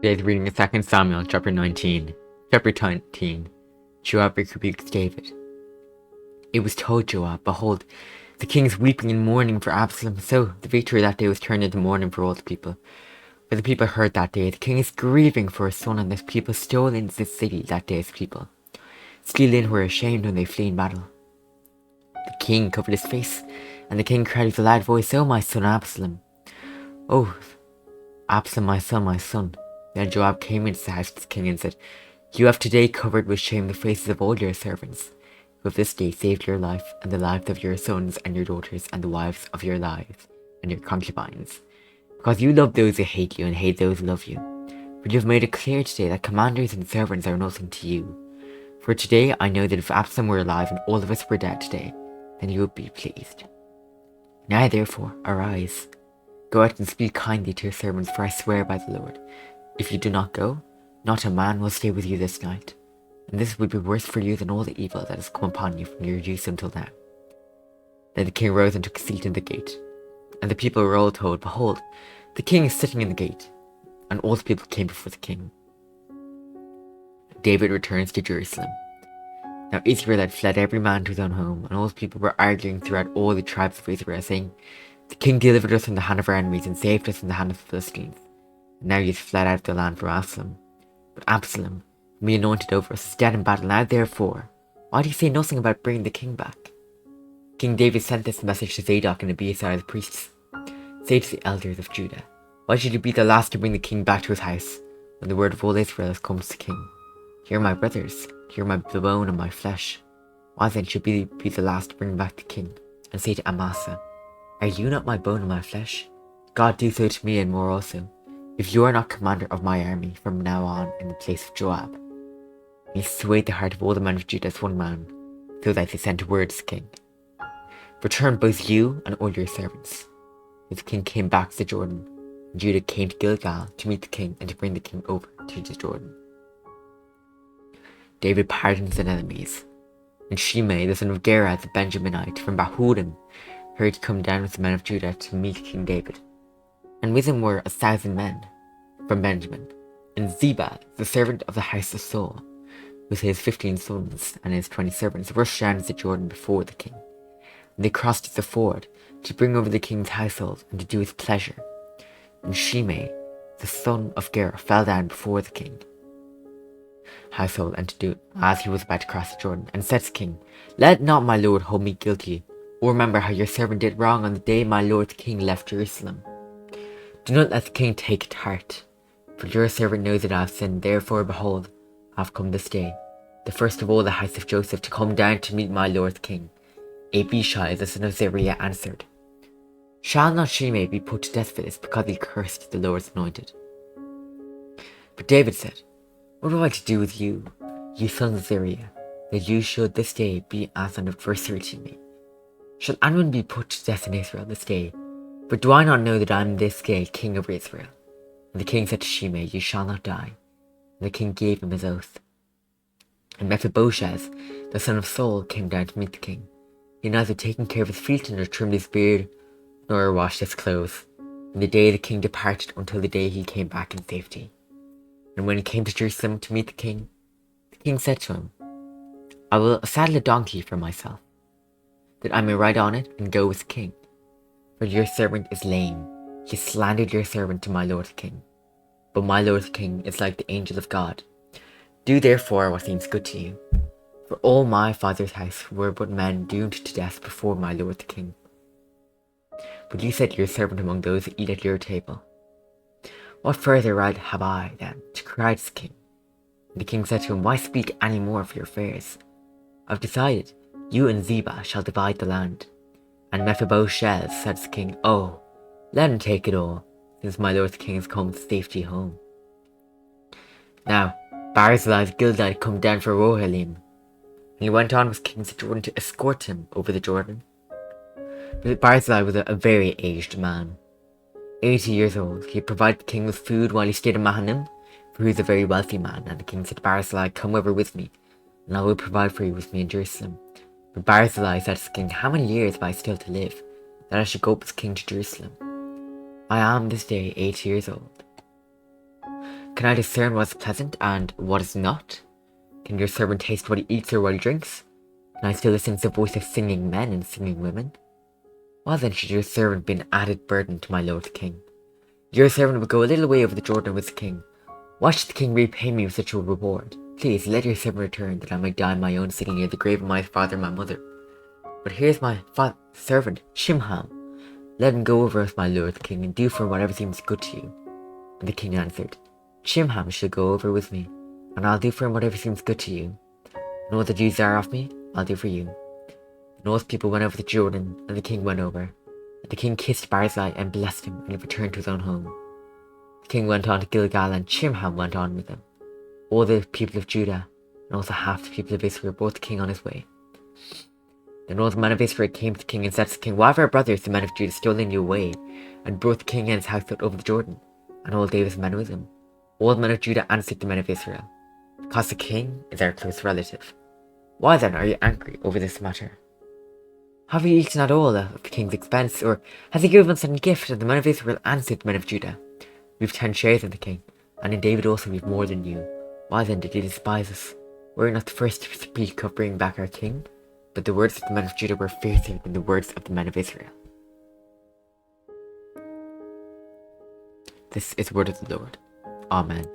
Today's reading is 2 Samuel chapter 19. Chapter 19. Joab rebukes David. It was told Joab, behold, the king is weeping and mourning for Absalom. So the victory that day was turned into mourning for all the people. For the people heard that day, the king is grieving for his son, and the people stole into the city that day as people. Steal in were ashamed when they flee in battle. The king covered his face, and the king cried with a loud voice, "O my son Absalom! O Absalom, my son, my son." Then Joab came into the house of the king and said, "You have today covered with shame the faces of all your servants, who have this day saved your life and the lives of your sons and your daughters and the wives of your lives and your concubines, because you love those who hate you and hate those who love you. For you have made it clear today that commanders and servants are nothing to you. For today I know that if Absalom were alive and all of us were dead today, then you would be pleased. Now therefore, arise, go out and speak kindly to your servants, for I swear by the Lord, if you do not go, not a man will stay with you this night, and this will be worse for you than all the evil that has come upon you from your youth until now." Then the king rose and took a seat in the gate, and the people were all told, "Behold, the king is sitting in the gate," and all the people came before the king. David returns to Jerusalem. Now Israel had fled every man to his own home, and all the people were arguing throughout all the tribes of Israel, saying, "The king delivered us from the hand of our enemies and saved us from the hand of the Philistines. And now he has fled out of the land for Absalom. But Absalom, whom he anointed over us, is dead in battle. Now therefore, why do you say nothing about bringing the king back?" King David sent this message to Zadok and Abiathar the priests. "Say to the elders of Judah, why should you be the last to bring the king back to his house, when the word of all Israel has come to the king? You are my brothers, you are the bone of my flesh. Why then should we be the last to bring back the king?" And say to Amasa, "Are you not my bone and my flesh? God do so to me and more also, if you are not commander of my army from now on in the place of Joab." And he swayed the heart of all the men of Judah as one man, so that they sent word to the king, "Return both you and all your servants." And the king came back to the Jordan, and Judah came to Gilgal to meet the king and to bring the king over to the Jordan. David pardons his enemies, and Shimei, the son of Gera the Benjaminite from Bahurim, heard to come down with the men of Judah to meet King David. And with him were 1,000 men from Benjamin, and Ziba, the servant of the house of Saul, with his 15 sons and his 20 servants, rushed down to the Jordan before the king. And they crossed the ford to bring over the king's household and to do his pleasure. And Shimei, the son of Gera, fell down before the king household and to do as he was about to cross the Jordan, and said to the king, "Let not my lord hold me guilty, or remember how your servant did wrong on the day my lord the king left Jerusalem. Do not let the king take it to heart, for your servant knows that I have sinned. Therefore, behold, I have come this day, the first of all the house of Joseph, to come down to meet my lord the king." Abishai, the son of Zeruiah, answered, "Shall not Shimei be put to death for this, because he cursed the Lord's anointed?" But David said, "What have I to do with you, you sons of Zeruiah, that you should this day be as an adversary to me? Shall anyone be put to death in Israel this day? For do I not know that I am this day king over Israel?" And the king said to Shimei, "You shall not die." And the king gave him his oath. And Mephibosheth, the son of Saul, came down to meet the king. He had neither taken care of his feet, nor trimmed his beard, nor washed his clothes, from the day the king departed until the day he came back in safety. And when he came to Jerusalem to meet the king said to him, "I will saddle a donkey for myself, that I may ride on it and go with the king. For your servant is lame. He slandered your servant to my lord the king. But my lord the king is like the angel of God. Do therefore what seems good to you. For all my father's house were but men doomed to death before my lord the king. But you set your servant among those who eat at your table. What further right have I, then, to cry to the king?" And the king said to him, "Why speak any more of your affairs? I've decided, you and Ziba shall divide the land." And Mephibosheth said to the king, "Oh, let him take it all, since my lord the king has come with safety home." Now Barzillai the Gileadite come down for Rohalim, and he went on with King Jordan to escort him over the Jordan. But Barzillai was a very aged man, 80 years old. He had provided the king with food while he stayed in Mahanaim, for he was a very wealthy man. And the king said to Barzillai, "Come over with me, and I will provide for you with me in Jerusalem." But Barzillai said to the king, "How many years have I still to live, that I should go up with the king to Jerusalem? I am this day 80 years old." Can I discern what is pleasant and what is not? Can your servant taste what he eats or what he drinks? Can I still listen to the voice of singing men and singing women? Why then should your servant be an added burden to my lord the king? Your servant will go a little way over the Jordan with the king. Why should the king repay me with such a reward? Please, let your servant return, that I may die in my own city near the grave of my father and my mother. But here's my servant, Chimham. Let him go over with my lord the king, and do for him whatever seems good to you. And the king answered, Chimham shall go over with me, and I'll do for him whatever seems good to you. And all the Jews are of me, I'll do for you. And all the people went over the Jordan, and the king went over. And the king kissed Barzillai and blessed him, and he returned to his own home. The king went on to Gilgal, and Chimham went on with him. All the people of Judah, and also half the people of Israel, brought the king on his way. Then all the men of Israel came to the king and said to the king, Why have our brothers, the men of Judah, stolen you away, and brought the king and his household over the Jordan, and all David's men with him? All the men of Judah answered the men of Israel, Because the king is our close relative. Why then are you angry over this matter? Have you eaten at all of the king's expense, or has he given us any gift? And the men of Israel answered the men of Judah, We have 10 shares in the king, and in David also we have more than you. Why then did you despise us? Were we not the first to speak of bringing back our king? But the words of the men of Judah were fiercer than the words of the men of Israel. This is the word of the Lord. Amen.